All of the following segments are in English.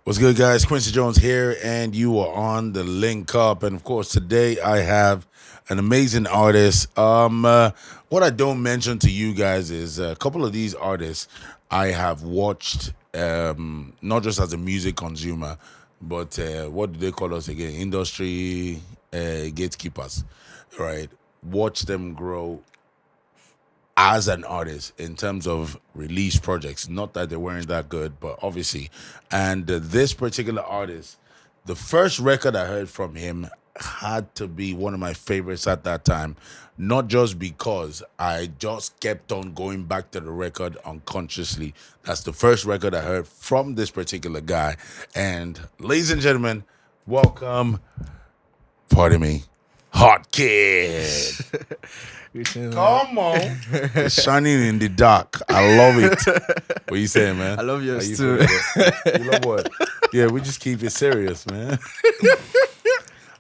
What's good, guys? Quincy Jones here, and you are on the LinkUp. And of course, today I have an amazing artist. What I don't mention to you guys is a couple of these artists I have watched, not just as a music consumer, but what do they call us again? Industry gatekeepers, right? Watch them grow as an artist in terms of release projects. Not that they weren't that good, but obviously. And this particular artist, the first record I heard from him had to be one of my favorites at that time. Not just because I just kept on going back to the record unconsciously. That's the first record I heard from this particular guy. And ladies and gentlemen, welcome, pardon me, Hotkid. Come on. It's shining in the dark. I love it. What you saying, man? I love yours you too. You love what? Yeah, we just keep it serious, man.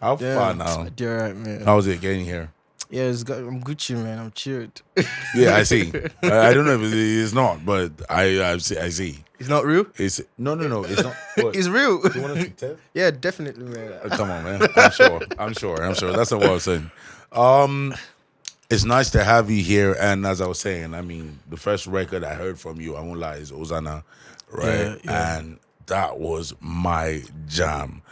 How far now? You're right, man. How's it getting here? Yeah, I'm Gucci, man. I'm chilled. Yeah, I see. I don't know if it's not, but I see. It's not real? It's no. It's not. What? It's real. You want us to tell? Yeah, definitely, man. Come on, man. I'm sure. That's not what I was saying. It's nice to have you here, and as I was saying, I mean, the first record I heard from you, I won't lie, is Osana, right? Yeah. And that was my jam.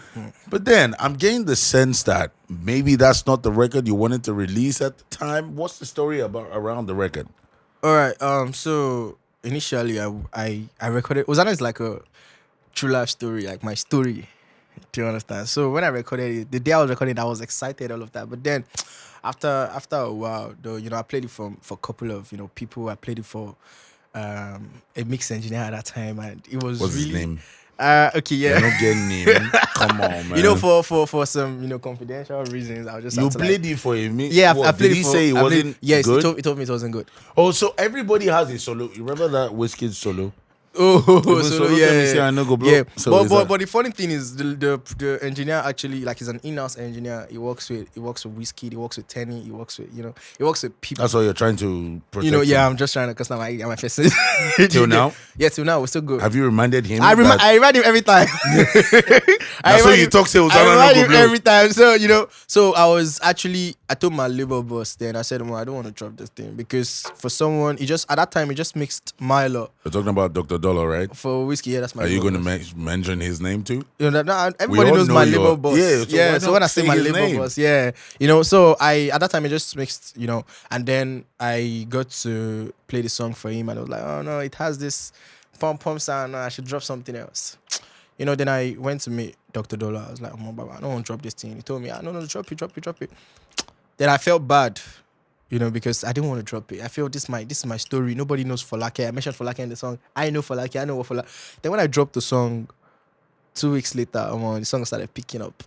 But then I'm getting the sense that maybe that's not the record you wanted to release at the time. What's the story around the record? All right. So initially, I recorded. Osana is like a true life story, like my story. Do you understand? So when I recorded it, the day I was recording it, I was excited, all of that. But then after a while, though, I played it for a couple of people. I played it for a mix engineer at that time, and it was What's really his name? Okay, yeah. You're not getting name. Come on, man. For some confidential reasons, I was just You played it for a mix. Yeah, what, I played did he say it wasn't yes, good? he told me it wasn't good. Oh, so everybody has a solo. You remember that Wizkid solo? Oh, solo, I know go blow. Yeah. So But the funny thing is the engineer actually, like, he's an in-house engineer. He works with Wizkid, he works with Tenny, he works with people. That's why you're trying to protect Yeah, him. I'm just trying to, because now I'm my first. Till now? Yeah, till now we're still good. Have you reminded him? I remind him every time. That's why you talk to Osana. I remind him every time. So I told my label boss then, I said, I don't want to drop this thing, because for someone, at that time, he just mixed Milo. You're talking about Dr. DOLOR, right? For Whiskey, yeah, that's my Are you label going boss. to mention his name too? Everybody knows my label boss. Yeah, So when I say my his label name? boss, yeah, so at that time I just mixed, and then I got to play the song for him, and I was like, oh no, it has this pom sound. No, I should drop something else. Then I went to meet Dr. DOLOR. I was like, oh, Baba, I don't want to drop this thing. He told me, no, drop it. Then I felt bad, because I didn't want to drop it. I feel this is my story. Nobody knows Folake. I mentioned Folake in the song. I know Folake. I know what Folake. Then when I dropped the song, 2 weeks later, the song started picking up.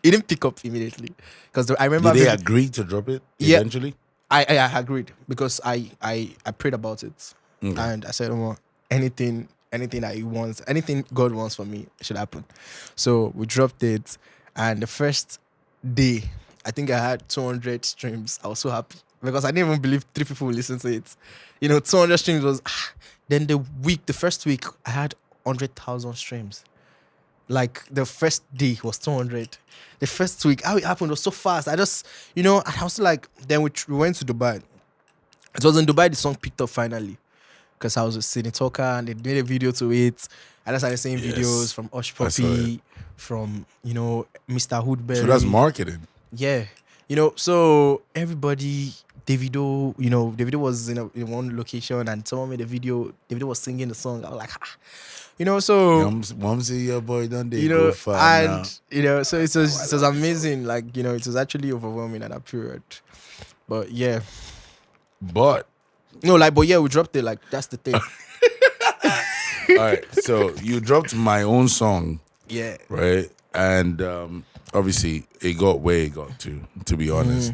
It didn't pick up immediately, because I remember. Did they agree to drop it eventually? I agreed, because I prayed about it, and I said, anything that he wants, anything God wants for me should happen. So we dropped it, and the first day, I think I had 200 streams. I was so happy, because I didn't even believe 3 people would listen to it. 200 streams was. Then the first week, I had 100,000 streams. Like, the first day was 200. The first week, how it happened was so fast. I just, and I was like, then we went to Dubai. It was in Dubai the song picked up finally, because I was with Sidney Talker, and they made a video to it. I just started seeing videos from Osh Poppy, from, Mr. Hoodberry. So that's marketing. Yeah. So everybody, Davido was in one location, and someone made a video. Davido was singing the song. I was like, so Mom say your boy don't they go far now. and so it was amazing. Like, it was actually overwhelming at that period. But yeah. But we dropped it. Like, that's the thing. all right, so you dropped my own song. Yeah. Right? And obviously it got where it got to be honest.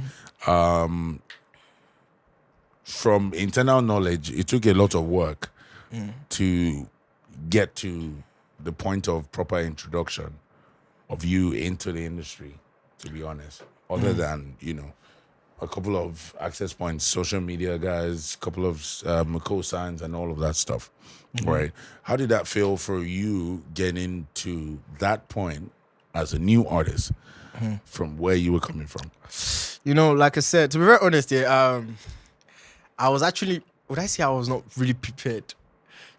From internal knowledge, it took a lot of work to get to the point of proper introduction of you into the industry, to be honest. Other than, a couple of access points, social media guys, a couple of co-signs and all of that stuff, right? How did that feel for you getting to that point as a new artist from where you were coming from? You know, like I said, to be very honest, yeah, I was actually, would I say I was not really prepared?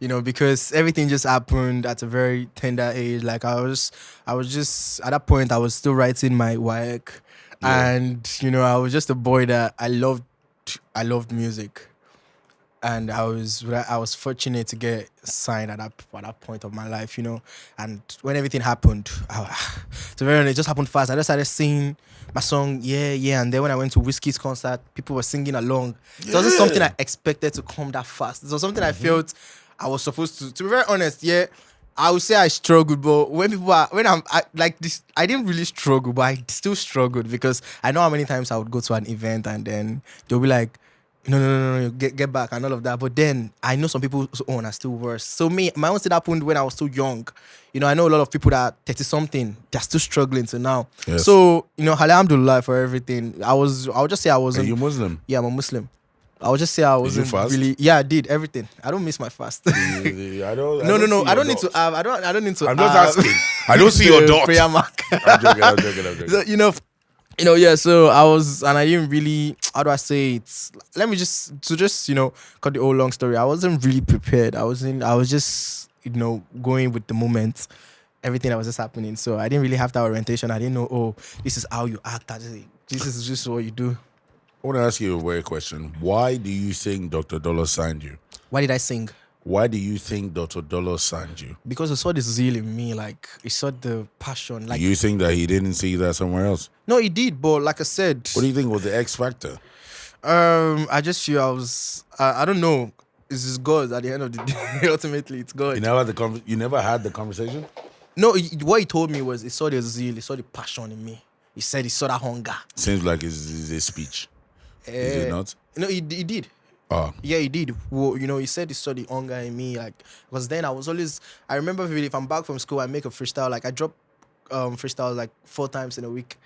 You know, because everything just happened at a very tender age. Like I was just at that point I was still writing my work, Yeah. and you know I was just a boy that I loved music, and I was fortunate to get signed at that point of my life. You know, and when everything happened, to be very honest, it just happened fast. I just started singing my song, yeah, and then when I went to Wizkid's concert, people were singing along. It wasn't something I expected to come that fast. It was something I felt I was supposed to. To be very honest, yeah, I would say I struggled, but like this, I didn't really struggle, but I still struggled because I know how many times I would go to an event and then they'll be like, no, get back and all of that. But then I know some people's own are still worse. So my own thing happened when I was still young. You know, I know a lot of people that are 30 something, they're still struggling to now. Yes. So, you know, alhamdulillah for everything. I would just say I Are wasn't. you Muslim? Yeah, I'm a Muslim. I would just say I wasn't fast? really. Yeah, I did everything. I don't miss my fast. I don't. No. see I your don't need to dots. have. I don't need to. I'm just have asking. I don't see your the dots. prayer mark. I'm joking. So, you know, yeah. So I was, and I didn't really. How do I say it? Let me just you know, cut the whole long story. I wasn't really prepared. I was just going with the moment. Everything that was just happening. So I didn't really have that orientation. I didn't know. Oh, this is how you act. This is just what you do. I want to ask you a weird question. Why do you think Dr. Dollar signed you? Why did I sing? Why do you think Dr. Dollar signed you? Because he saw the zeal in me. Like he saw the passion. Like You think that he didn't see that somewhere else? no, he did. But like I said, What do you think was the X factor? I just feel I don't know. It's just God at the end of the day. Ultimately, it's God. You never had the conversation? No, what he told me was he saw the zeal, he saw the passion in me. He said he saw that hunger. Seems like it's a speech. Is it not? No, he did. Oh. Yeah, he did. Well, you know, he said he saw the hunger in me. Like, because then I remember vividly, if I'm back from school, I make a freestyle. Like, I drop freestyle like 4 times in a week.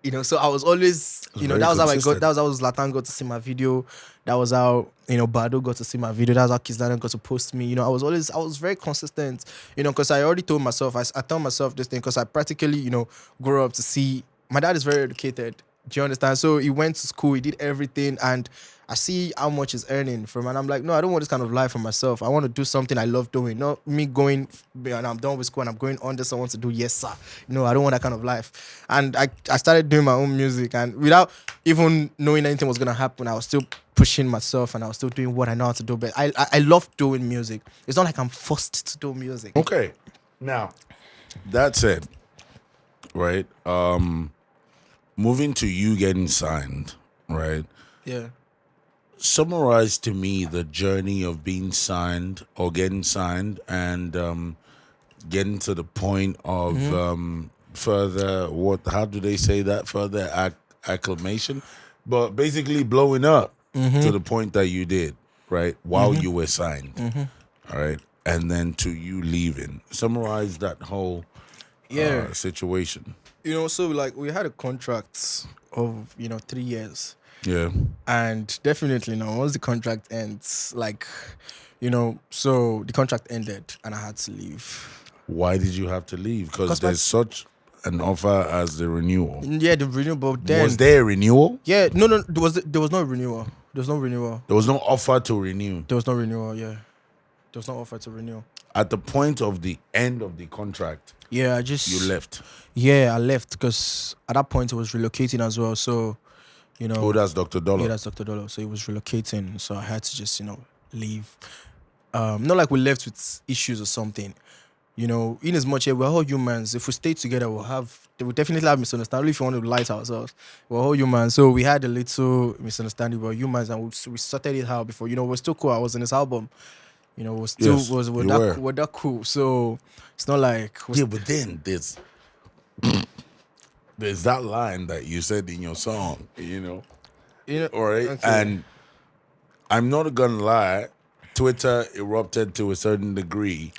You know, so I was always, you know, Very that was consistent. that was how Zlatan got to see my video. That was how, you know, Bado got to see my video. That was how Zlatan got to post me. You know, I was very consistent, you know, because I already told myself, I told myself this thing because I practically, you know, grew up to see, my dad is very educated. Do you understand? So he went to school, he did everything, and I see how much he's earning from, and I'm like, no, I don't want this kind of life for myself. I want to do something I love doing, not me going and I'm done with school and I'm going on this I want to do. Yes, sir. No, I don't want that kind of life. And I started doing my own music, and without even knowing anything was gonna happen, I was still pushing myself and I was still doing what I know how to do. But I love doing music. It's not like I'm forced to do music. Okay. Now, that said, right? Moving to you getting signed, right? Yeah. Summarize to me the journey of being signed or getting signed and getting to the point of further, how do they say that? Further acclamation, but basically blowing up to the point that you did, right? While you were signed, all right? And then to you leaving. Summarize that whole situation. You know, so like we had a contract of, you know, 3 years. Yeah. And definitely, you know, once the contract ends, like, you know, so the contract ended and I had to leave. Why did you have to leave? Because 'Cause there's such an offer as the renewal. Yeah, the renewal, but then Was there a renewal? yeah, no, there was no renewal. There was no renewal. There was no offer to renew. There was no renewal. Yeah, there was no offer to renew. At the point of the end of the contract, Yeah, you left. Yeah, I left because at that point it was relocating as well. So, you know, Oh, that's Dr. Dollar. yeah, that's Dr. Dolor. So he was relocating, so I had to just, you know, leave. Not like we left with issues or something. You know, in as much as we're all humans, if we stay together, we'll definitely have misunderstanding. If you want to lie to ourselves, we're all humans. So we had a little misunderstanding. We're humans, and we sorted it out before. You know, we're still cool. I was in this album. You know, we're still Yes, we're that cool. So it's not like Yeah, but then there's that line that you said in your song, you know, all right? okay. And I'm not gonna lie, Twitter erupted to a certain degree,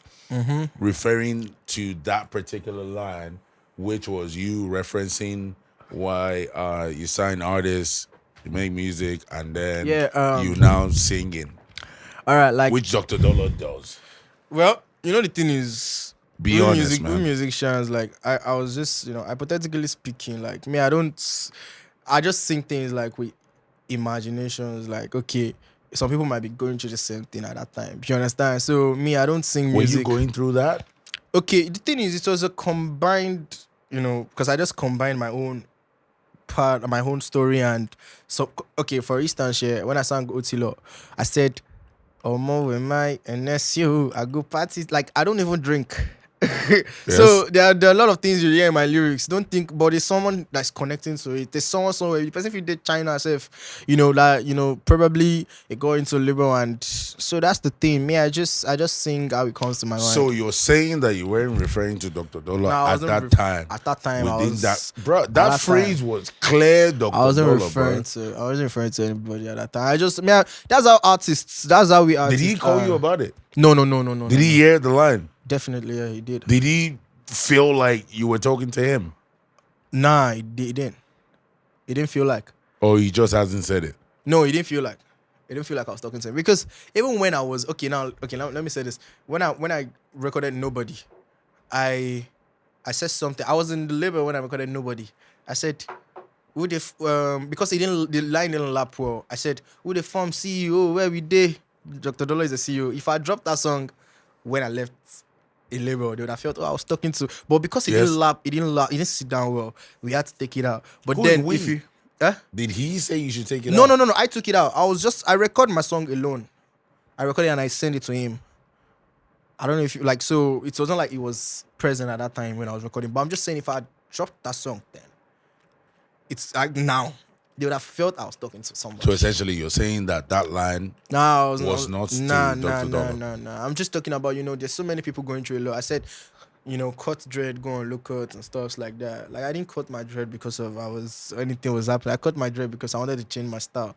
referring to that particular line, which was you referencing why you sign artists You make music, and then Yeah. you now singing, All right. Like, which Dr. Dollar does. well, the thing is, Be honest, we man. musicians, like, I was just, hypothetically speaking, like me, I just sing things like with imaginations, like, okay, some people might be going through the same thing at that time. You understand? So me, I don't sing Were you music. going through that? Okay, the thing is, it was a combined, because I just combined my own part, my own story, and so okay. For instance, yeah, when I sang Otilo, I said, "Omo, with my NSU, I go parties." Like, I don't even drink. So Yes. there are a lot of things you hear in my lyrics. Don't think, but there's someone that's connecting to it. There's someone somewhere. The person if you did China self, probably it go into liberal, and so that's the thing. Me, I just sing how it comes to my mind. So you're saying that you weren't referring to Dr. Dollar No, I at wasn't that time? At that time, Within that, bro, that phrase was clear, Dr. I wasn't Dollar, referring bro. to. I wasn't referring to anybody at that time. That's how artists. That's how we artists. Did he call you about it? No. Did he hear the line? Definitely, yeah, he did. Did he feel like you were talking to him? Nah, he didn't. He didn't feel like. Or he just hasn't said it? No, he didn't feel like. It didn't feel like I was talking to him, because even when I was now let me say this. When I recorded Nobody, I said something. I was in the label when I recorded Nobody. I said, "Who the because the line didn't lap well." I said, "Who the form CEO? Where we did? Dr. Dollar is the CEO." If I dropped that song when I left a label, they would have felt, I was talking to. But because it didn't lap, it didn't sit down well. We had to take it out. But Who then is we? if you Did he say you should take it no, out? no, I took it out. I record my song alone. I recorded and I sent it to him. I don't know if you like, so it wasn't like he was present at that time when I was recording. But I'm just saying, if I dropped that song then, it's like now, they would have felt I was talking to somebody. So essentially, you're saying that line was not to Dr. Dollar. Nah. I'm just talking about, there's so many people going through a lot. I said, cut dread, go and look cut and stuff like that. Like, I didn't cut my dread because of anything was happening. I cut my dread because I wanted to change my style.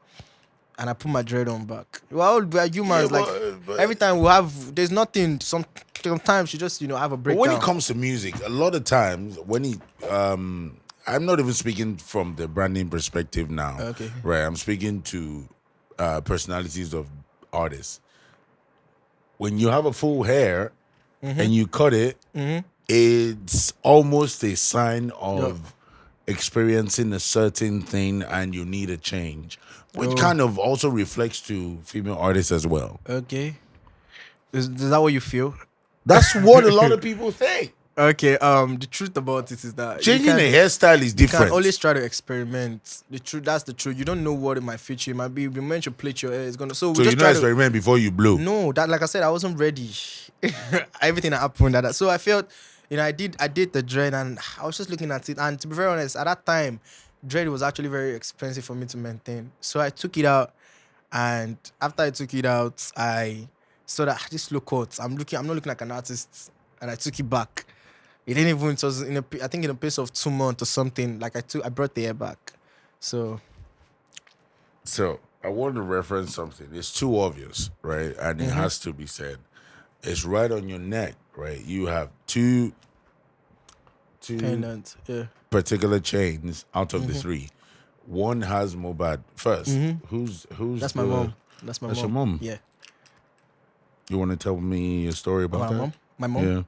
And I put my dread on back. Well, we are humans. But every time there's nothing. Sometimes you just, have a breakdown. But when it comes to music, a lot of times I'm not even speaking from the branding perspective now. Okay. Right. I'm speaking to personalities of artists. When you have a full hair and you cut it, it's almost a sign of experiencing a certain thing and you need a change, which kind of also reflects to female artists as well. Okay. Is that what you feel? That's what a lot of people think. Okay. The truth about it is that Changing a hairstyle is different. You can always try to experiment. That's the truth. You don't know what it might feature. It might be you meant to plait your hair. It's gonna. So you know, experiment before you blow. No, that, like I said, I wasn't ready. Everything that happened so I felt, I did the dread, and I was just looking at it. And to be very honest, at that time, dread was actually very expensive for me to maintain. So I took it out, and after I took it out, I saw that this look hot. I'm not looking like an artist, and I took it back. It didn't even. It was I think in a pace of 2 months or something. Like I brought the hair back. So I want to reference something. It's too obvious, right? And it has to be said. It's right on your neck, right? You have two pendants, particular chains out of the three. One has Mohbad first. Who's That's my mom. That's your mom. Yeah. You want to tell me a story about my that? mom? My mom? Yeah.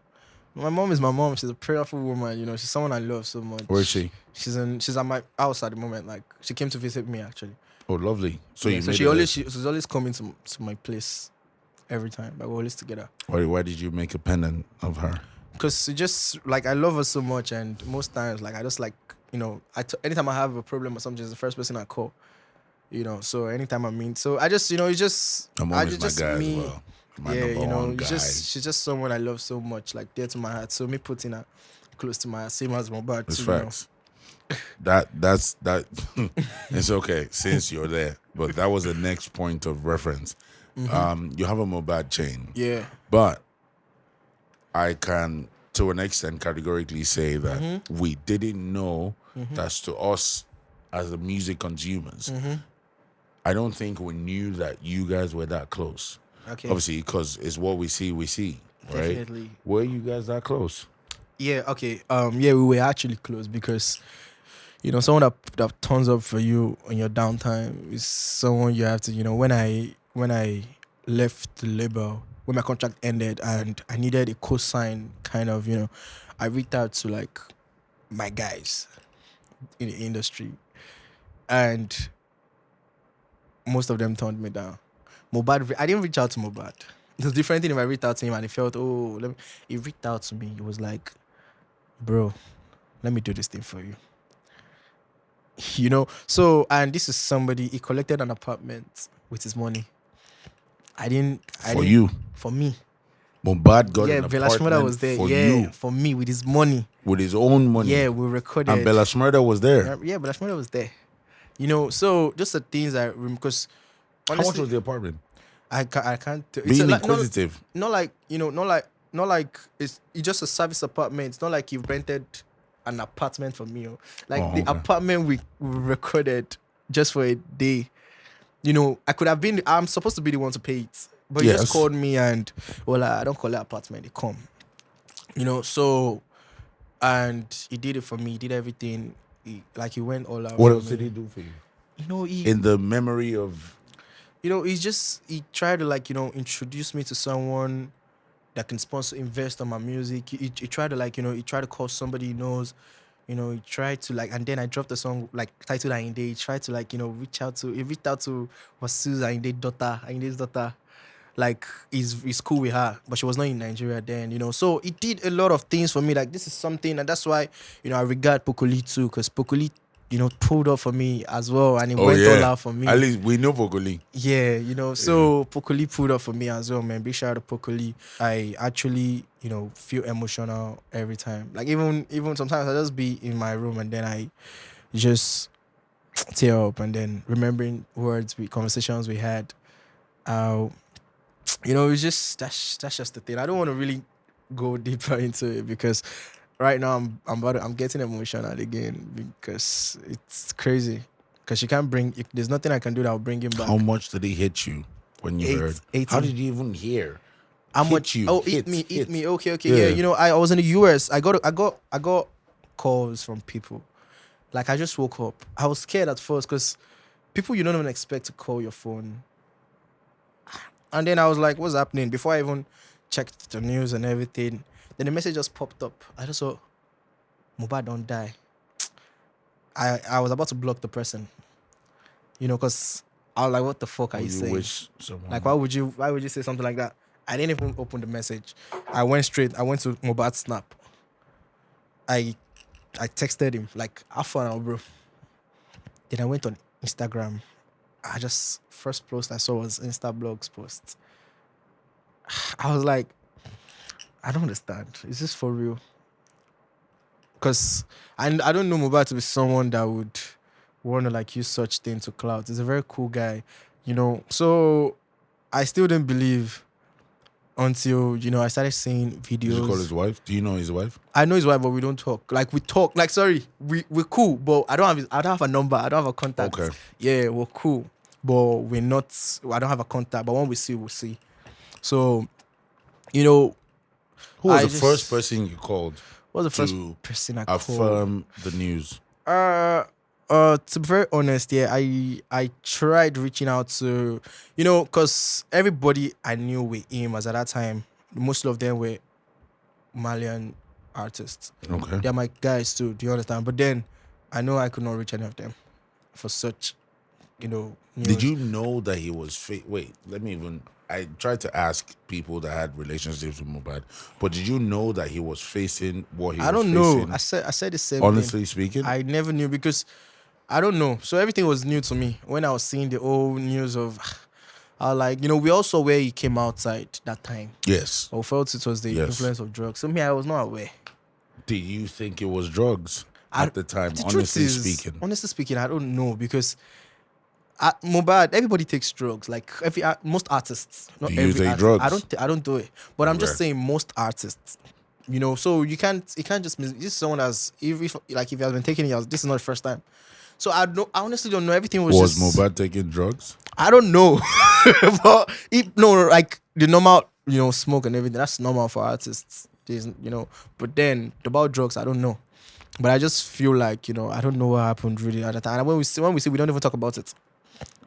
My mom is my mom. She's a prayerful woman. She's someone I love so much. Where is she? She's at my house at the moment. Like, she came to visit me actually. Oh, lovely. So she's always coming to my place every time. Like, we're always together. Why did you make a pendant of her? Because just like I love her so much, and most times like I just like anytime I have a problem or something, she's the first person I call. So anytime I mean, so I just it's just My mom is my guy as well. My number one guy. she's just someone I love so much, like dear to my heart. So me putting her close to my heart, same as Mohbad. It's facts. That's it's okay since you're there, but that was the next point of reference. You have a Mohbad chain, but I can to an extent categorically say that we didn't know that's to us as the music consumers. I don't think we knew that you guys were that close. Okay. Obviously, because it's what we see, right? Definitely. Were you guys that close? Yeah, okay. We were actually close because someone that turns up for you in your downtime is someone you have to, when I left the label, when my contract ended and I needed a co-sign kind of, I reached out to like my guys in the industry and most of them turned me down. Mohbad, I didn't reach out to Mohbad. It's a different thing if I reached out to him and he felt, he reached out to me. He was like, bro, let me do this thing for you. So, and this is somebody, he collected an apartment with his money. For me. Mohbad got an Bella apartment SHMURDA was there. for you. For me, with his money. With his own money. Yeah, we recorded. And Bella SHMURDA was there. Yeah, Bella SHMURDA was there. So just the things I remember, because honestly, how much was the apartment? I can't. Being inquisitive. Not like it's just a service apartment. It's not like you rented an apartment for me. Like the apartment we recorded just for a day. I could have been. I'm supposed to be the one to pay it, but he just called me and I don't call it apartment. They come. So, and he did it for me. He did everything. He went all out. What else did he do for you? In the memory of. He tried to introduce me to someone that can invest on my music. He tried to he tried to call somebody he knows. He tried to and then I dropped a song titled Ainde. He tried to reached out to Wasu's Ainde's daughter. He's cool with her, but she was not in Nigeria then, So he did a lot of things for me. This is something, and that's why, I regard Poco Lee too, because Poco Lee, pulled up for me as well, and it went all out for me. At least we know Poco Lee. Yeah, so Poco Lee pulled up for me as well, man. Big shout out to Poco Lee. I actually, feel emotional every time. Even sometimes I just be in my room and then I just tear up, and then remembering conversations we had. It's just that's just the thing. I don't want to really go deeper into it because right now I'm getting emotional again because it's crazy. Because you can't there's nothing I can do that will bring him back. How much did he hit you when you heard? 18. How did you even hear? How much? Hit me. Okay. Yeah. I was in the US. I got calls from people. I just woke up. I was scared at first because people you don't even expect to call your phone. And then I was like, what's happening? Before I even checked the news and everything, then the message just popped up. I just saw, Mohbad don't die. I was about to block the person. Because I was like, what the fuck are you saying? Wish someone... why would you say something like that? I didn't even open the message. I went to Mohbad's snap. I texted him, half an hour, bro. Then I went on Instagram. First post I saw was Instablogs post. I was like, I don't understand. Is this for real? Because I don't know Mohbad to be someone that would want to use such thing to clout. He's a very cool guy, So I still didn't believe until, I started seeing videos. Did you call his wife? Do you know his wife? I know his wife, but we don't talk. We talk. We're cool, but I don't have a number. I don't have a contact. Okay. Yeah, we're cool, but we're not. I don't have a contact. But when we see, we'll see. So, who was the first person you called? What was the first person I called? Affirm the news. To be very honest, yeah, I tried reaching out to, because everybody I knew with him as at that time, most of them were Malian artists. Okay. They're my guys too, do you understand? But then I know I could not reach any of them for such, news. Did you know that he was I tried to ask people that had relationships with Mohbad, but did you know that he was facing what he was facing? I don't know. I said the same Honestly thing. speaking? I never knew because I don't know. So everything was new to me. When I was seeing the old news of, I was like, we all saw where he came outside that time. Yes. I felt it was the influence of drugs. So me, I was not aware. Did you think it was drugs at the time, honestly speaking? Honestly speaking, I don't know because Mohbad, everybody takes drugs. Most artists, not do every you take artist. drugs? I don't do it. But I'm just saying most artists. So you can't just this is someone as if he has been taking it, this is not the first time. So I honestly don't know. Everything was just... Mohbad taking drugs? I don't know. But the normal, smoke and everything, that's normal for artists. But then about drugs, I don't know. But I just feel like, I don't know what happened really at the time. And when we see, we don't even talk about it.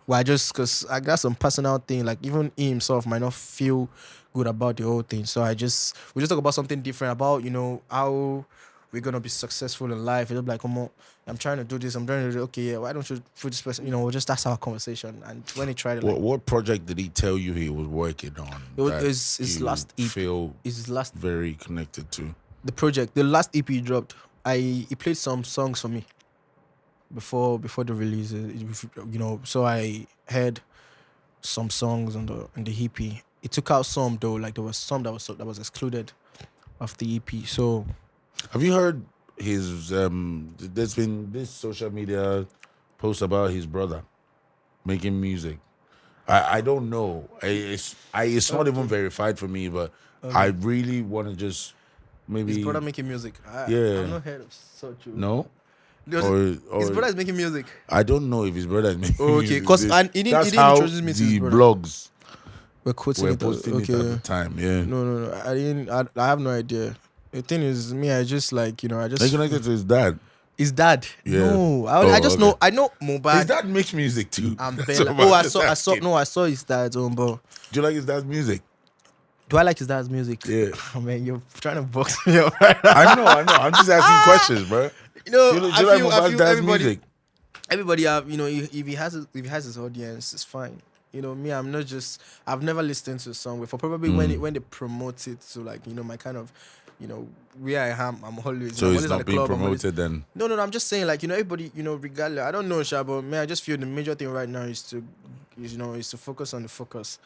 Why? Just because I got some personal thing, like even he himself might not feel good about the whole thing. So we just talk about something different about, how we're gonna be successful in life. It'll be like, come on, I'm trying to do this, I'm trying to do, okay, yeah, why don't you put this person, just that's our conversation. And when he tried it, like, What project did he tell you he was working on? it was that his you last EP. feel His last very connected to? the last EP he dropped. He played some songs for me before the release, so I heard some songs on the EP. It took out some though, like there was some that was excluded of the EP. So Have you heard his? There's been this social media post about his brother making music. I don't know. It's not even verified for me, but I really want to just maybe. his brother making music. Yeah. I've not heard of such. No. His Or brother is making music. I don't know if his brother is making Okay, music. because he didn't That's how introduce me to his the brother. blogs We're quoting were it. posting it at the time. Yeah. No. I didn't. I have no idea. The thing is, me, I just like, I just. They connected to his dad. His dad. Yeah. No, I just okay. know. I know Mohbad. His dad makes music too. And So Bella. I'm I just saw. asking. No, I saw his dad's own, but Do you like his dad's music? do I like his dad's music? Yeah. Oh, man, you're trying to box me up right now. I know. I'm just asking questions, bro. You know, Do you I like feel Mohbad's dad's everybody, music? everybody have, if he has his audience, it's fine. Me, I'm not just. I've never listened to a song before. Probably when they promote it to, like, my kind of, where I am. I'm always. So I'm it's always at not the being club, I'm always- promoted then. No. I'm just saying, like, everybody, regardless. I don't know, Sha, but man, I just feel the major thing right now is to focus on the focus.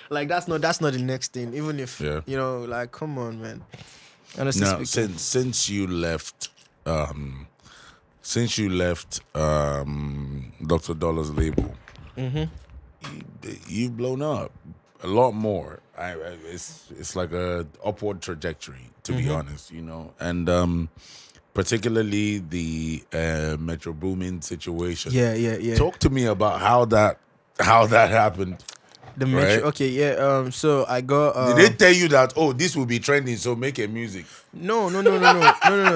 Like that's not the next thing. Even if Yeah. like, come on, man. Honestly Now, speaking. since you left, Dr. Dollar's label, you've blown up a lot more. It's like a upward trajectory, to be honest, and particularly the Metro Boomin situation. Yeah. Talk to me about how that happened. The Metro. right. Okay, yeah. So I got. Did they tell you that this will be trending, so make a music? No.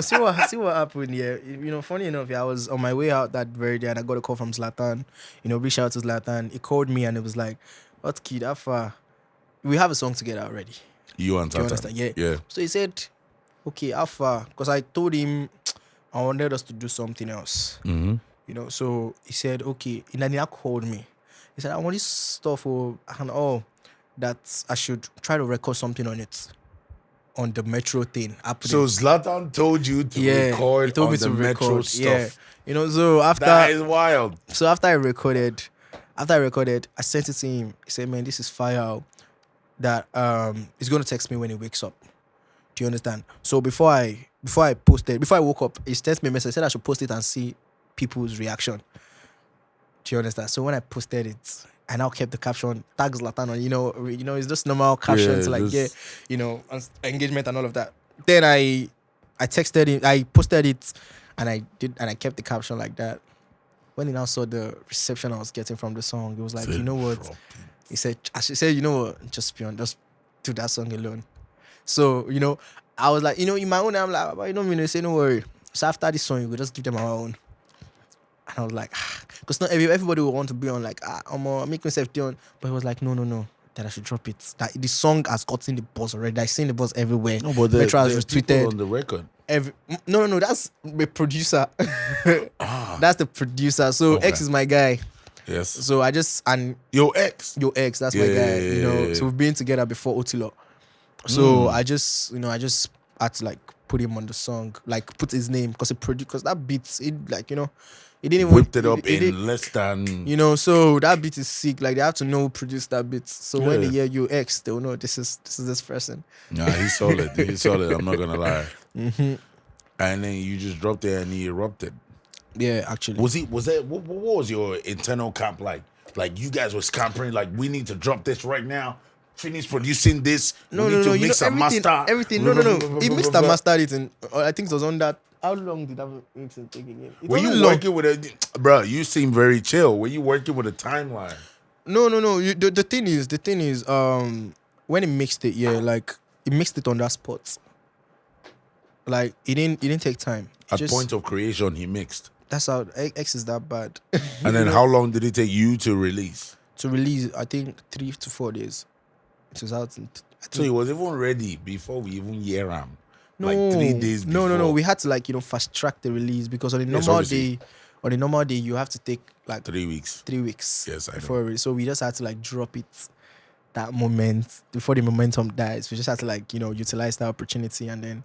See what happened. Yeah, funny enough, I was on my way out that very day, and I got a call from Zlatan. Reach out to Zlatan. He called me, and it was like, "Hotkid, how far? We have a song together already." You and Do you Tata. understand? Yeah. Yeah. So he said, "Okay, how far?" Because I told him I wanted us to do something else. Mm-hmm. So he said, "Okay," and then he now called me. He said, "I want this stuff and all that I should try to record something on it, on the Metro thing." So Zlatan told you to record he told on me the to Metro record. stuff. Yeah, so That is wild. after I recorded, I sent it to him. He said, "Man, this is fire." That he's gonna text me when he wakes up. Do you understand? So before I woke up, he sent me a message. Said I should post it and see people's reaction. Do you understand? So when I posted it, I now kept the caption, tag Zlatan on, it's just normal captions, engagement and all of that. Then I texted him, I posted it, and I kept the caption like that. When he now saw the reception I was getting from the song, he was like, "You know what?" He said, "You know what? Just do that song alone." So, I was like, in my own, I'm like, "But you don't mean to say no worry." So after this song, you could just give them our own. And I was like, because not everybody will want to be on, like, I'm making myself on. But he was like, no, that I should drop it. That the song has gotten the buzz already. I've seen the buzz everywhere. No, but Metro has there's people retweeted. on the record. No, that's the producer. That's the producer. So Okay. X is my guy. Yes. So I just, and Your ex. your X, that's my guy. Yeah. So we've been together before Otilo. So I just had to, like, put him on the song, like, put his name, because that beat, it, like, he didn't even Whipped it up it in less than. so that beat is sick. Like, they have to know who produced that beat. So when they Yeah. hear you X, they'll know this is this person. Nah, he's solid. He's solid. I'm not gonna lie. And then you just dropped it and he erupted. Yeah, actually. Was that what was your internal camp like? Like, you guys were scampering, like, we need to drop this right now. Finish producing this. No, we need to mix and everything, master. everything. No. He mixed and mastered it in. I think it was on that. How long did that mix and take again? It Were you wasn't long. working with a bro? You seem very chill. Were you working with a timeline? No. The thing is, when he mixed it, yeah, like he mixed it on that spot. Like he didn't take time. At point of creation, he mixed. That's how X is that bad. And then how long did it take you to release? To release, I think 3 to 4 days. It was out. So he was even ready before we even hear him. No, like 3 days before. No. We had to like fast track the release because on the normal day, you have to take like 3 weeks. 3 weeks. Yes, I know. Before so we just had to like drop it that moment before the momentum dies. We just had to like utilize that opportunity and then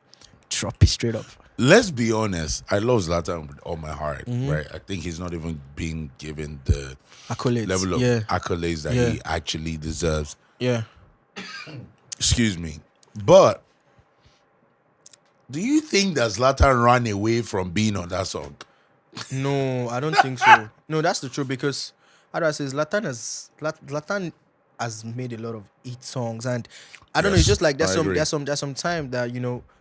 drop it straight up. Let's be honest. I love Zlatan with all my heart. Right? I think he's not even being given the Accolades. level of accolades that he actually deserves. Yeah. Excuse me. But do you think that Zlatan ran away from being on that song? No, I don't think so. No, that's the truth because how do I say Zlatan has made a lot of hit songs and I don't know, it's just like there's some time that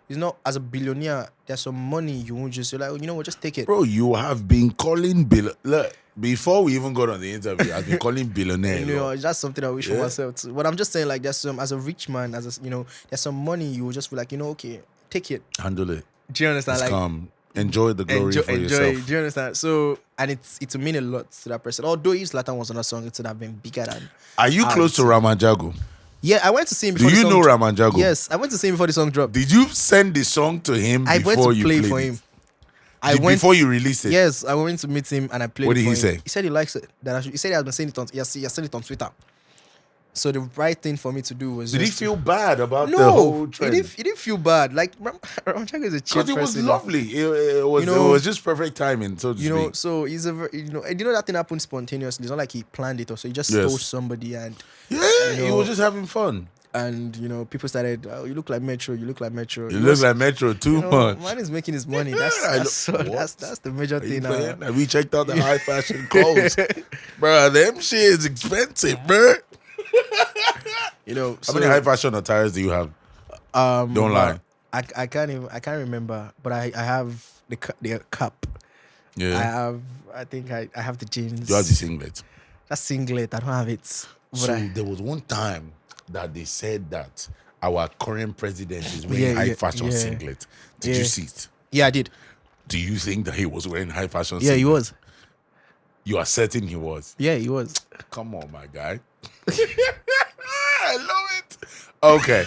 it's not as a billionaire, there's some money you won't just you're like, what, just take it. Bro, you have been calling look, before we even got on the interview, I've been calling billionaire. That's something I wish for myself too. But I'm just saying like there's some as a rich man, there's some money you will just be like, okay, take it. Handle it. Do you understand? It's like calm. Enjoy the glory for yourself. Do you understand? So, and it will mean a lot to that person. Although if Zlatan was on a song, it would have been bigger than. Are you close to Ramanjago? Yeah, I went to see him before. Do you know Ramanjago? Yes, I went to see him before the song dropped. Did you send the song to him before you played for it? him. Before you released it? Yes, I went to meet him and I played. What did it for he him. say? He said he likes it. He said he has been saying it on. Yes, he said it on Twitter. So the right thing for me to do was. Did he feel bad about the No, whole trend? he didn't feel bad. Like Ramanjago is a chill person. Because it was lovely. It was just perfect timing, so to speak. So he's a that thing happened spontaneously. It's not like he planned it or so he just stole somebody and he was just having fun. And people started, oh, you look like Metro, you look like Metro. You look like Metro too much. Man is making his money. That's the major thing now. Have you checked out the high fashion clothes? Bro, them shit is expensive, bro. How many high fashion attires do you have? Don't lie. I can't remember, but I have the cap. Yeah. I think I have the jeans. You have the singlet. That singlet, I don't have it. But there was one time that they said that our current president is wearing high fashion singlet. Did you see it? Yeah, I did. Do you think that he was wearing high fashion singlet? Yeah, he was. You are certain he was? Yeah, he was. Come on, my guy. I love it. Okay.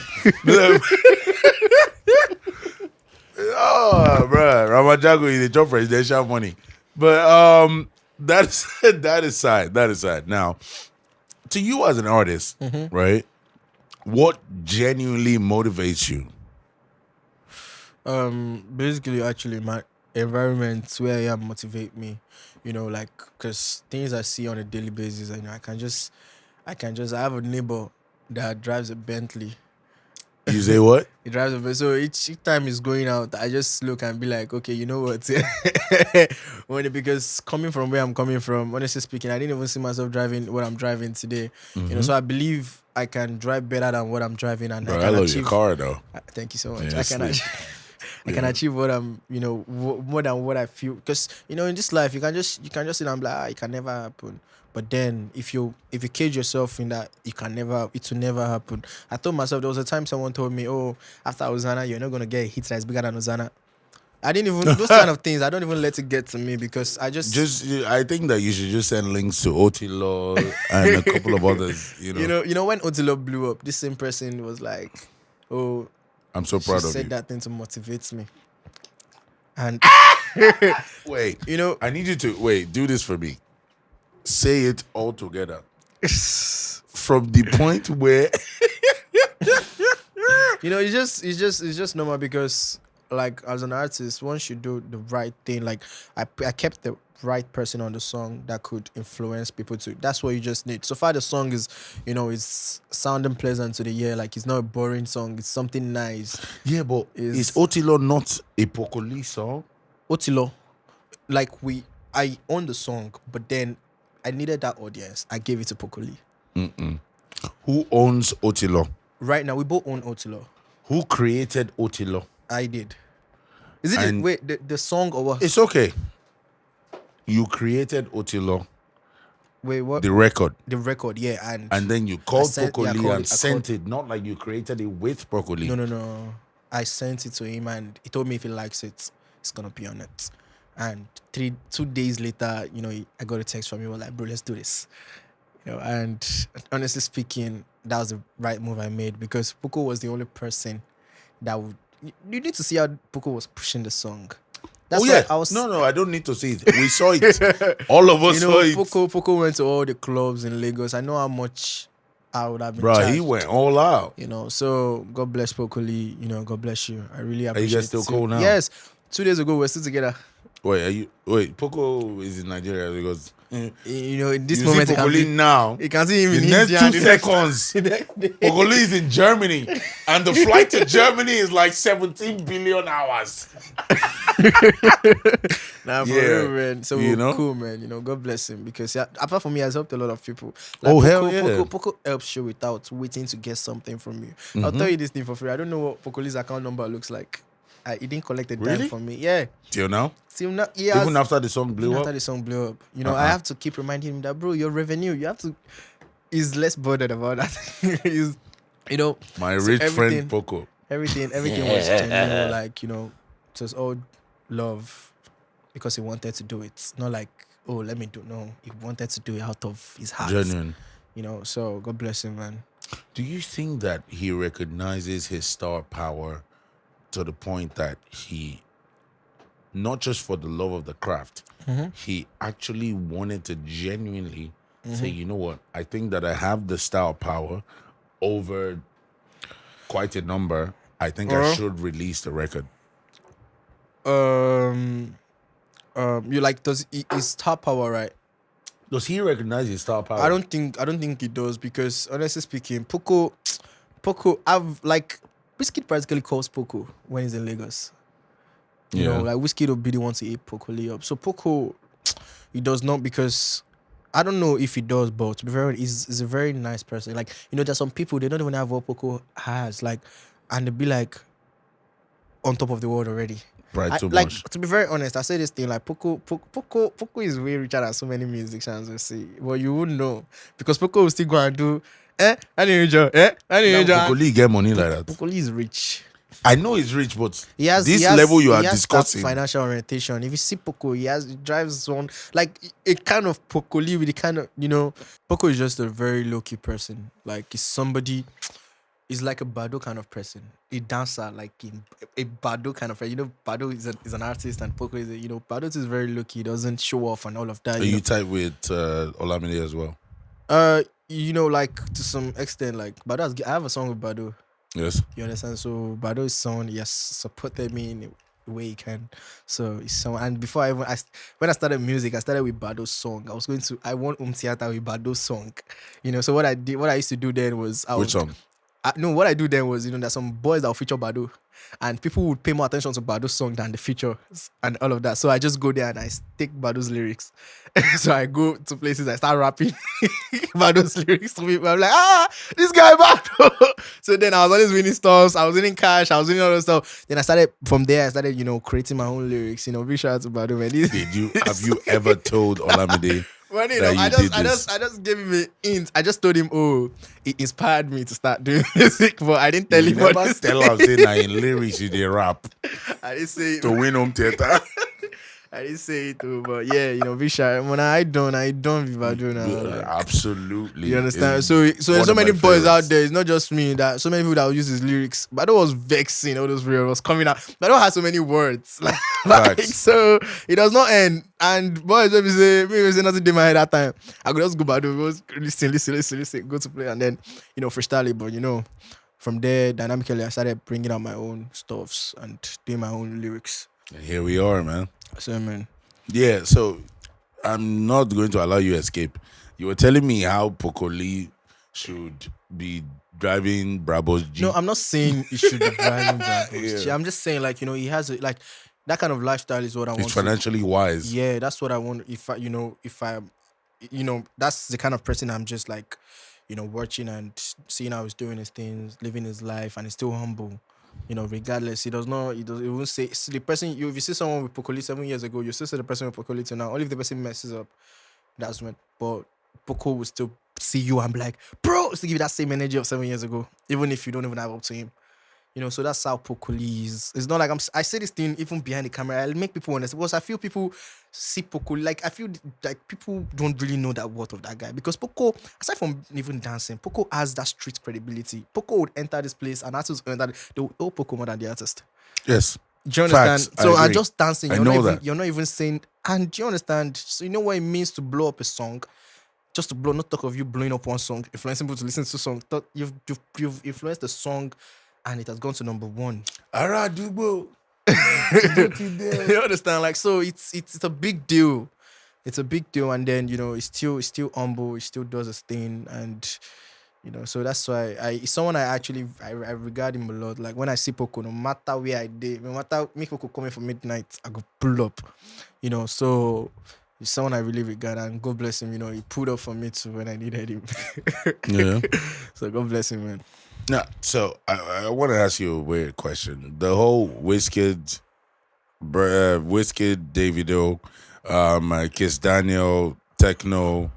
Oh, bro. Ramanjago is a job presidential money. But that aside. Now, to you as an artist, right? What genuinely motivates you? Basically, actually, my environment where I am motivate me. Because things I see on a daily basis, I have a neighbor that drives a Bentley. You say what? He drives a Bentley. So each time he's going out, I just look and be like, okay, you know what? Because coming from where I'm coming from, honestly speaking, I didn't even see myself driving what I'm driving today. So I believe I can drive better than what I'm driving, and I love your car though. Thank you so much. Yeah, I can achieve what I'm, more than what I feel. Because in this life, you can just sit and be like, it can never happen. But then if you cage yourself in that, it will never happen. I told myself, there was a time someone told me, oh, after Osana, you're not gonna get a hit that's bigger than Osana. I didn't even those kind of things. I don't even let it get to me because I I think that you should just send links to Otilo and a couple of others. You know when Otilo blew up, this same person was like, oh, I'm so proud of you. Said that thing to motivate me. And wait, I need you to do this for me. Say it all together. From the point where it's just normal because like as an artist, once you do the right thing, like I kept the right person on the song that could influence people to. That's what you just need. So far the song is, it's sounding pleasant to the ear. Like it's not a boring song. It's something nice. Yeah, but is Otilo not a Poco Lee song? Otilo, like I own the song, but then I needed that audience. I gave it to Poco Lee. Who owns Otilo? Right now, we both own Otilo. Who created Otilo? I did. Is it the song or what? It's okay. You created Otilo. Wait, what? The record. The record, yeah, And then you called sent- Poco yeah, I Lee called and it- I sent called- it, not like you created it with Poco Lee. No. I sent it to him, and he told me if he likes it, it's gonna be on it. And 2 days later, I got a text from him. Was like, bro, let's do this. And honestly speaking, that was the right move I made, because Poco was the only person that would. You need to see how Poco was pushing the song. That's Oh why yeah, I was. no, I don't need to see it. We saw it. All of us saw it. Poco went to all the clubs in Lagos. I know how much I would have been Bro, charged. he went all out. So God bless Poco Lee. God bless you. I really Are you appreciate guys still it. cool now? Yes. 2 days ago, we're still together. Wait, Poco is in Nigeria because In this you moment, see Poco Lee now. you can see him The in next India. 2 seconds, Poco Lee is in Germany, and the flight to Germany is like 17 billion hours. Nah, for Yeah, real, man. So cool, man. God bless him, because apart from me, has helped a lot of people. Oh, hell yeah. Poco helps you without waiting to get something from you. I'll tell you this thing for free. I don't know what Poco Lee's account number looks like. He didn't collect a dime Really? from me. Yeah. Till now? Till now, Even after the song blew even up? after the song blew up. I have to keep reminding him that, bro, your revenue, you have to. He's less bothered about that. He's, My so rich friend everything- Poco. Everything was genuine. Like, it was all love, because he wanted to do it. Not like, oh, let me do. No, he wanted to do it out of his heart. Genuine. So God bless him, man. Do you think that he recognizes his star power to the point that he, not just for the love of the craft, he actually wanted to genuinely say, you know what, I think that I have the star power over quite a number. I think I should release the record. You like, is star power, right? Does he recognize his star power? I don't think he does, because honestly speaking, Poco, I've like Wizkid practically calls Poco when he's in Lagos. Like Wizkid will be the one to eat Poco Lee up. So Poco, he does not, because I don't know if he does, but to be very honest, he's a very nice person. Like, there's some people, they don't even have what Poco has, like, and they be like on top of the world already. Pride too like, much. to be very honest, I say this thing, like, Poco is way richer than so many musicians will see. But you wouldn't know, because Poco will still go and do, I didn't enjoy, I didn't enjoy. Poco Lee get money like that. Poco Lee is rich. I know he's rich, but He has level you are he has discussing. that financial orientation. If you see Poco, he drives on like a kind of Poco Lee with the kind of, Poco is just a very low key person. Like, he's somebody. He's like a Bado kind of person. A dancer, like a Bado kind of person. Bado is an artist, and Poco is Bado is very low key. He doesn't show off and all of that. Are you tight with Olamide as well? Like, to some extent, like Bado I have a song with Bado. Yes. You understand? So Bado is someone he has supported me in the way he can. So it's someone. And before when I started music, I started with Bado's song. I want Theater with Bado's song. So what I used to do then was Which song? What I do then was, there's some boys that will feature Bado, and people would pay more attention to Bado's song than the features and all of that. So I just go there and I take Bado's lyrics. So I go to places, I start rapping Bado's lyrics to people. I'm like, this guy Bado. So then I was always winning stuff. I was winning cash. I was winning all that stuff. Then I started creating my own lyrics. Big shout out to Bado, man. Have you ever told Olamide? Well, I just gave him a hint. I just told him, it inspired me to start doing music, but I didn't tell him what Never this tell him say na in lyrics you dey rap I didn't say it. to win home theater. I didn't say it too, but yeah, Visha, when I done with Bado now. Like, Absolutely. you understand? It's So there's one so of many my boys out favorites. there. It's not just me. That so many people that will use his lyrics. Bado was vexing. All those videos was coming out. Bado has so many words. like Facts. so, it does not end. And boys, when we say nothing in my head that time. I could just go Bado, go listen, go to play, and then freestyle it. But from there, dynamically, I started bringing out my own stuffs and doing my own lyrics. And here we are, man. So man. Yeah, so I'm not going to allow you to escape. You were telling me how Poco Lee should be driving Brabo's Jeep. No, I'm not saying he should be driving Brabus. Yeah. I'm just saying, like, he has that kind of lifestyle is what I want. It's financially wise. Yeah, that's what I want. If that's the kind of person I'm just like, watching and seeing how he's doing his things, living his life, and he's still humble. Regardless, he won't say the person. If you see someone with Poco Lee 7 years ago, you still see the person with Poco Lee till now. Only if the person messes up, that's when. But Poco will still see you and be like, bro, still give you that same energy of 7 years ago, even if you don't even have up to him. So that's how POCOLEE is. It's not like I say this thing even behind the camera. I'll make people understand because I feel people see POCOLEE like I feel like people don't really know that worth of that guy because Poco, aside from even dancing, Poco has that street credibility. Poco would enter this place and artists would enter. They would owe Poco more than the artist. Yes. Do you understand? Facts, So I I'm agree. just dancing. I know that. You're not even saying. And do you understand? So you know what it means to blow up a song. Just to blow, not talk of you blowing up one song, influencing people to listen to a song. You've influenced the song and it has gone to number 1. Ara Dubo. You understand? Like, so it's a big deal. It's a big deal, and then he's still humble. He still does his thing, and so that's why he's someone I regard him a lot. Like when I see Poco, no matter where I did, no matter me Poco coming for midnight, I go pull up. So he's someone I really regard, and God bless him. He pulled up for me too when I needed him. Yeah. So God bless him, man. Now, so I want to ask you a weird question. The whole Wizkid, Davido, Kiss Daniel, Techno,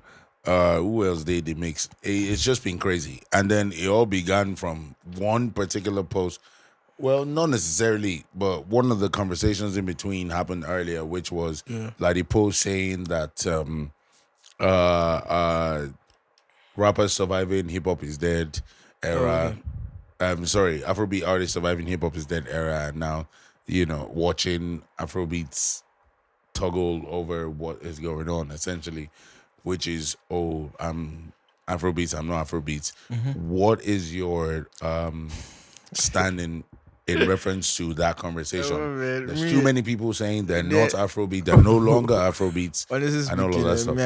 who else they mix? It's just been crazy. And then it all began from one particular post. Well, not necessarily, but one of the conversations in between happened earlier, which was like the post saying that rappers surviving hip hop is dead era. Afrobeat artists surviving hip hop is dead era, and now watching Afrobeats toggle over what is going on essentially, which is I'm Afrobeats, I'm not Afrobeats. What is your standing in reference to that conversation? There's too many people saying they're not Afrobeat, they're no longer Afrobeats, Honestly and all of that stuff.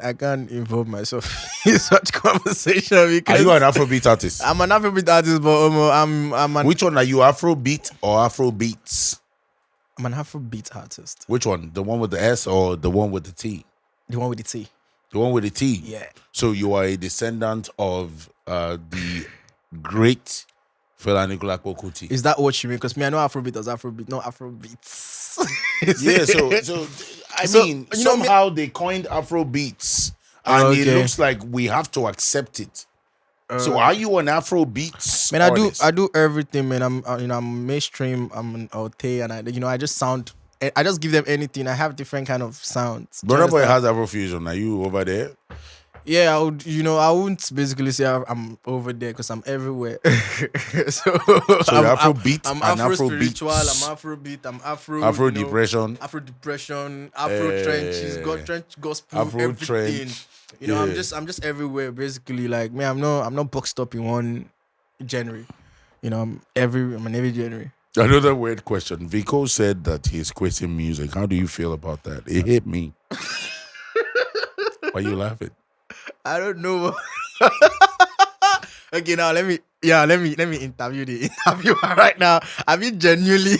I can't involve myself in such conversation because Are you an Afrobeat artist? I'm an Afrobeat artist, but I'm an Which one are you, Afrobeat or Afrobeats? I'm an Afrobeat artist. Which one? The one with the S or the one with the T? The one with the T. The one with the T? Yeah. So you are a descendant of the great Fela Nicola Kuti. Is that what you mean? Because I know Afrobeat as Afrobeat, not Afrobeats. Yeah, so I mean, somehow they coined Afrobeats, and it looks like we have to accept it. So are you an Afrobeats? Man, artist? I do everything, man. I'm mainstream. I'm an Alte, and I just sound. I just give them anything. I have different kind of sounds. Brother Boy has Afrofusion. Are you over there? Yeah, I would. I wouldn't basically say I'm over there because I'm everywhere. so I'm Afrobeat, I'm and Afro Afrobeats. spiritual. I'm Afrobeat. I'm Afro. Afro depression. Afro depression. Afro trenches. Trench gospel. Afro everything. trench. I'm just everywhere. Basically, like me, I'm not boxed up in one genre. I'm in every genre. Another weird question. Vico said that he's quitting music. How do you feel about that? It hit me. Why are you laughing? I don't know. Okay, now let me interview the interviewer right now. Have you genuinely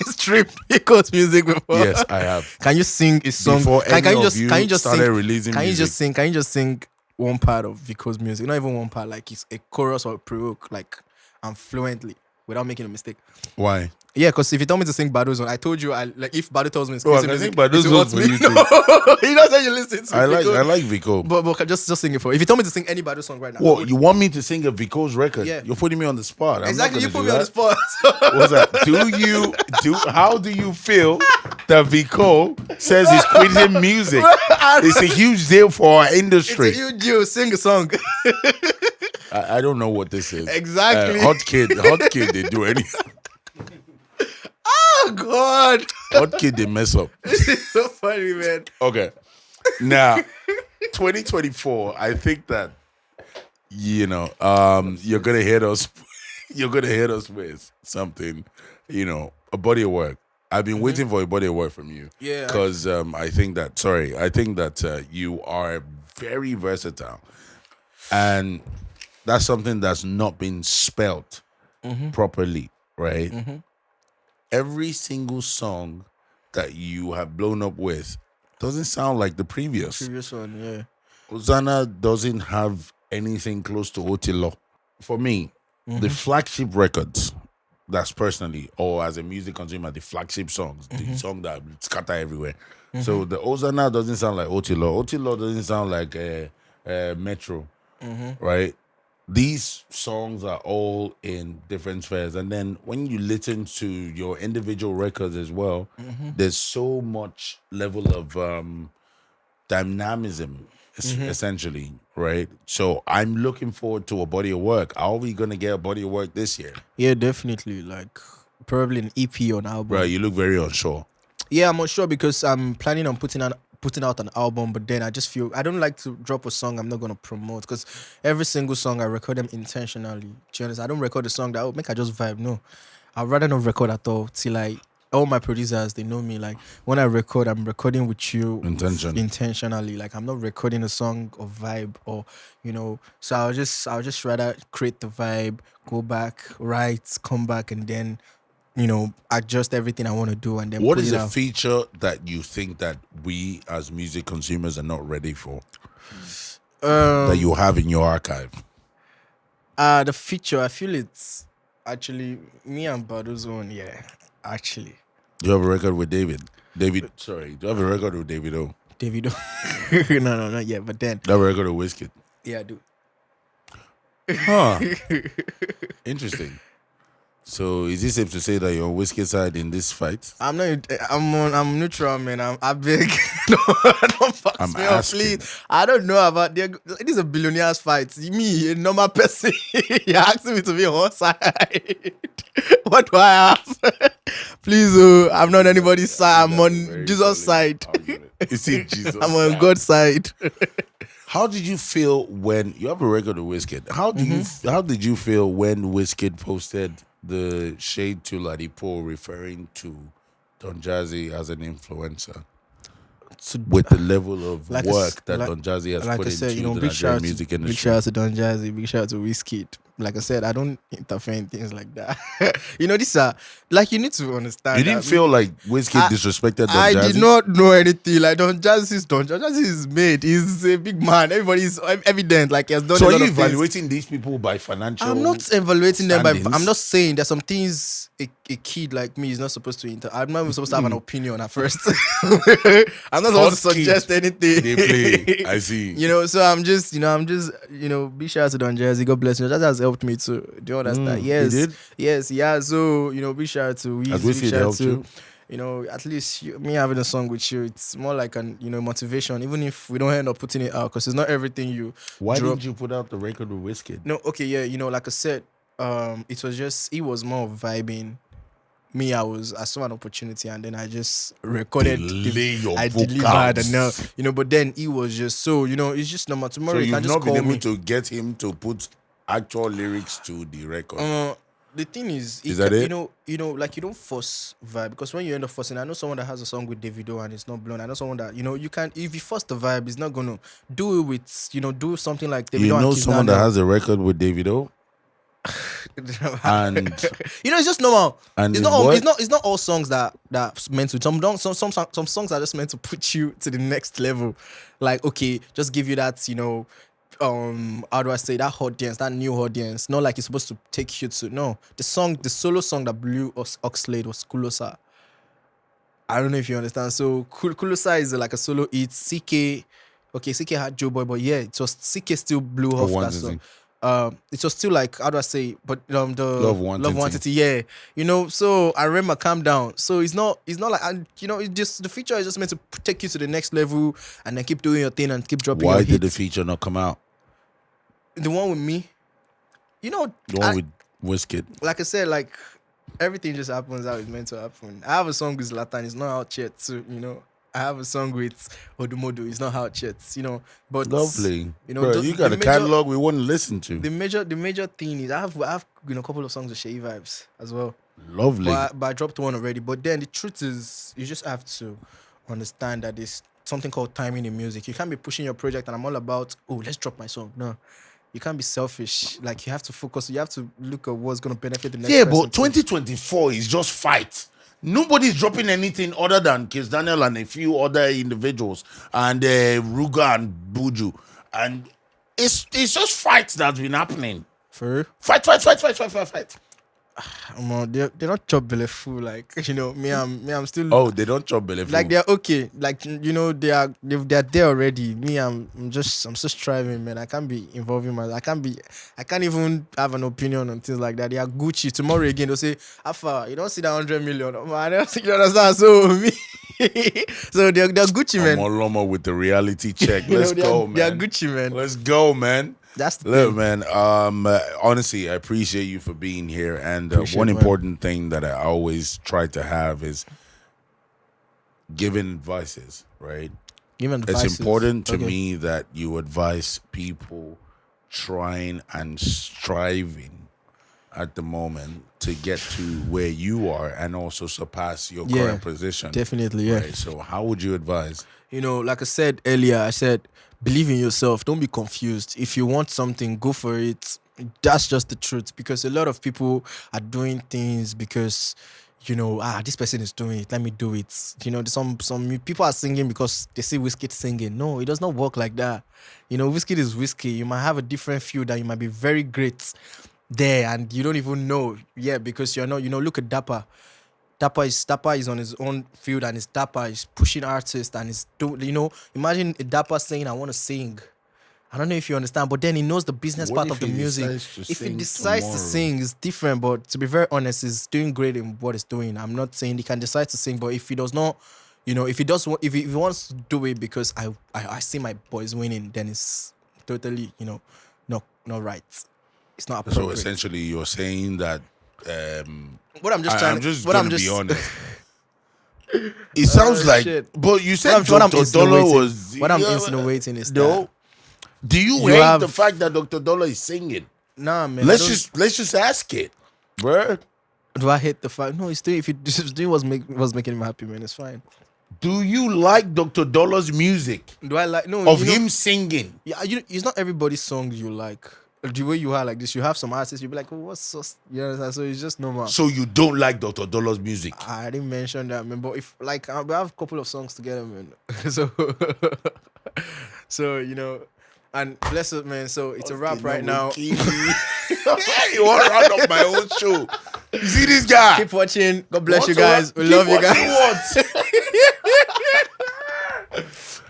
streamed Vico's music before? Yes, I have. Can you sing a song? Before Can you just started sing? releasing Can music. you just sing one part of Vico's music? Not even one part, like it's a chorus or a pre-hook, like and fluently without making a mistake. Why? Yeah, because if you tell me to sing Badu's one, I told you if Badu tells me to I sing can music, sing Badu's it's one what for me. you too. No, he doesn't. You listen to I Vico. like Vico. But just sing it for. If you tell me to sing any Badu song right now, What, you want me to sing a Vico's record? Yeah. You're putting me on the spot. I'm exactly, you not put gonna me do on the spot. What's that? How do you feel that Vico says he's quitting music? It's a huge deal for our industry. It's a huge deal. Sing a song. I don't know what this is. Exactly. Hotkid, they do anything. Oh God. Hotkid, they mess up. It's so funny, man. Okay. Now, 2024, I think that you're gonna hit us. You're gonna hit us with something, a body of work. I've been waiting for a body of work from you. Yeah. Because I think that you are very versatile, and that's something that's not been spelt properly, right? Every single song that you have blown up with doesn't sound like the previous. Previous one, yeah. Osana doesn't have anything close to Otilo. For me, the flagship records, that's personally, or as a music consumer, the flagship songs, the song that scatter everywhere. So the Osana doesn't sound like Otilo. Otilo doesn't sound like Metro, right? These songs are all in different spheres, and then when you listen to your individual records as well, there's so much level of dynamism, essentially, right? So I'm looking forward to a body of work. Are we gonna get a body of work this year? Yeah, definitely. Like probably an EP or an album. Bro, you look very unsure. Yeah, I'm not sure because I'm planning on putting out an album, but then I just feel I don't like to drop a song I'm not gonna promote because every single song I record them intentionally. Do you understand? I don't record a song that make I just vibe. No, I'd rather not record at all till all my producers they know me. Like when I record, I'm recording with you intentionally. Like I'm not recording a song of vibe or So I'll just rather create the vibe, go back, write, come back, and then adjust everything I want to do and then what put is it a out. feature that you think that we as music consumers are not ready for that you have in your archive? The feature, I feel it's actually me and Bado's own, actually. Do you have a record with David? Sorry, do you have a record with Davido? Davido. No, not yet, but then. Do you have a record with Wizkid? Yeah, I do. Huh. Interesting. So is it safe to say that you're on Wizkid's side in this fight? I'm neutral, man. I'm big. Don't fuck I'm me up, asking. please. I don't know about this is a billionaire's fight. Me, a normal person, you're asking me to be on one side. What do I have? Please, I'm not on anybody's side. I'm on Jesus' side. You see Jesus. I'm on God's side. How did you feel when you have a record with Wizkid? How did you feel when Wizkid posted the shade to Ladipo referring to Don Jazzy as an influencer? With the level of work that Don Jazzy has put into the Nigerian music industry. Big shout out to Don Jazzy, big shout out to Wizkid. Like I said, I don't interfere in things like that. These are like you need to understand. You didn't feel like Wizkid disrespected Don Jazzy? I did not know anything. Like Don Jazzy is made. He's a big man. Everybody's evident. Like he has done. So a lot are you of evaluating things. these people by financial? I'm not evaluating them by. standings? I'm not saying there's some things a kid like me is not supposed to I'm not even supposed to have an opinion at first. I'm not supposed to suggest anything. They play. I see. So I'm just big shout out to Don Jazzy. God bless you. That has helped me to do you understand. Yes. He did? Yes, yeah. So, big shout out to Has Wiz, Wizkid big shout out helped to you? at least me having a song with you, it's more like an motivation, even if we don't end up putting it out, because it's not everything you Why drop. didn't you put out the record with Wizkid? No, okay, yeah, like I said, it was more of vibing. Me, I saw an opportunity and then I just recorded. I delivered and but then it was just so it's just normal. Tomorrow So you you've can just not call been able me. to get him to put actual lyrics to the record. The thing is that it? Like you don't force vibe, because when you end up forcing, I know someone that has a song with Davido and it's not blown. I know someone that you can, if you force the vibe, it's not gonna do it with do something like Davido. You know and someone that has a record with Davido? And it's just normal. And It's not all songs that meant to. Some songs are just meant to put you to the next level. Like okay, just give you that how do I say, that audience, that new audience. Not like it's supposed to take you to the solo song that blew Oxlade was Kulosa. I don't know if you understand. So Kulosa is like a solo hit. CK had Joe Boy, but yeah, it was CK still blew off that song. It was still like, how do I say, but the Love Wantity, yeah, so I remember Calm Down. So it's not like, and it just, the feature is just meant to take you to the next level and then keep doing your thing and keep dropping your why did the hits. feature not come out? The one with me, The one with Wizkid. like I said, like everything just happens how it's meant to happen. I have a song with Zlatan, it's not out yet, so I have a song with Odumodu, it's not out yet, but Lovely. Bro, you got a catalog we want to listen to. The major thing is I have a couple of songs with Shea Vibes as well. Lovely. But I dropped one already. But then the truth is, you just have to understand that there's something called timing in music. You can't be pushing your project and I'm all about, let's drop my song. No. You can't be selfish. Like, you have to focus. You have to look at what's going to benefit the next person. Yeah, but 2024 is just fight. Nobody's dropping anything other than Kiss Daniel and a few other individuals and Ruga and Buju. And it's just fights that's been happening. For real? Fight. They don't chop belly full, like I'm still Oh, they don't chop belly like full. they're okay, like they're there already. I'm still striving, man. I can't even have an opinion on things like that. They are Gucci. Tomorrow again they'll say, Alpha, you don't see that 100 million. Oh, man, I don't think you understand. So me, so they're Gucci, I'm man. all Lomo with the reality check. Let's go, They're man. Gucci, man. Let's go, man. That's the Look, thing. man. Honestly, I appreciate you for being here. And Appreciate, one man. important thing that I always try to have is giving advices. Right? Even It's advices. important to Okay. me that you advise people trying and striving at the moment to get to where you are and also surpass your Yeah, current position. definitely, yeah. Right. So, how would you advise? Like I said earlier, I said, believe in yourself. Don't be confused. If you want something, go for it. That's just the truth. Because a lot of people are doing things because, this person is doing it. Let me do it. Some people are singing because they see Wizkid singing. No, it does not work like that. Wizkid is Wizkid. You might have a different field and you might be very great there and you don't even know. Yeah, because you're not. Look at Dapper. Dapper is on his own field and his Dapper is pushing artists and is imagine a Dapper saying I want to sing. I don't know if you understand, but then he knows the business What part if of the he music. decides to If he sing decides to tomorrow? sing, it's different. But to be very honest, he's doing great in what he's doing. I'm not saying he can decide to sing, but if he does not, if he does, if he wants to do it because I see my boys winning, then it's totally, not right. It's not So appropriate. essentially, you're saying that What I'm just I'm trying just what going I'm to be just honest. It sounds like, shit. but you What said I'm Dr. Dollar insinuating- was. what I'm insinuating is no. that Do you you hate have- the fact that Dr. Dollar is singing? nah, man. Let's just ask it, bruh. Do I hate the fact? No, he's doing. If he's doing was making him happy, man, it's fine. Do you like Dr. Dollar's music Do I like no of him singing? Yeah, it's not everybody's song you like. The way you are like this, you have some artists you'll be like, oh, what's so? You understand? So it's just normal. So you don't like Dr. Dollar's music? I didn't mention that, man. But if like we have a couple of songs together, man. so and bless it, man. So it's a wrap right now. You want to round up my own show? You see this guy? Keep watching. God bless What you to guys. wa- We keep love you watching guys. what?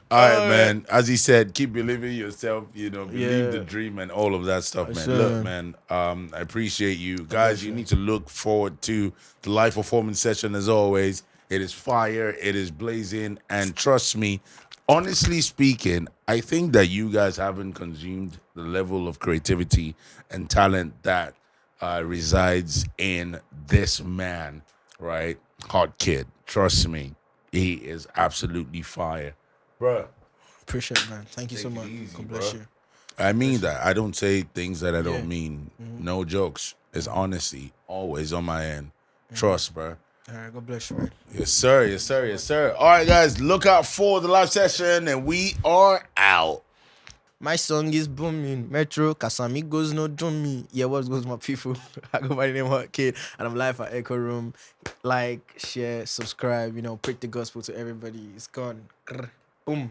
All right, man. As he said, keep believing yourself. Believe Yeah. the dream and all of that stuff, man. Sure, Look, man. I appreciate you guys. You need to look forward to the live performance session as always. It is fire. It is blazing, and trust me. Honestly speaking, I think that you guys haven't consumed the level of creativity and talent that resides in this man, right? Hotkid. Trust me, he is absolutely fire. Bruh, Appreciate it, man. Thank you so Take it much. easy, God bless bro. you. I mean that. I don't say things that I don't Yeah. mean. No jokes. It's honesty always on my end. Trust, bruh. All right, God bless you, man. Yes, sir. Yes, sir. Yes, sir. All right, guys, look out for the live session, and we are out. My song is booming. Metro, Casamigos no drum me. Yeah, what goes my people? I go by the name Hotkid, and I'm live at EchooRoom. Like, share, subscribe. Preach the gospel to everybody. It's gone. Grr. Boom.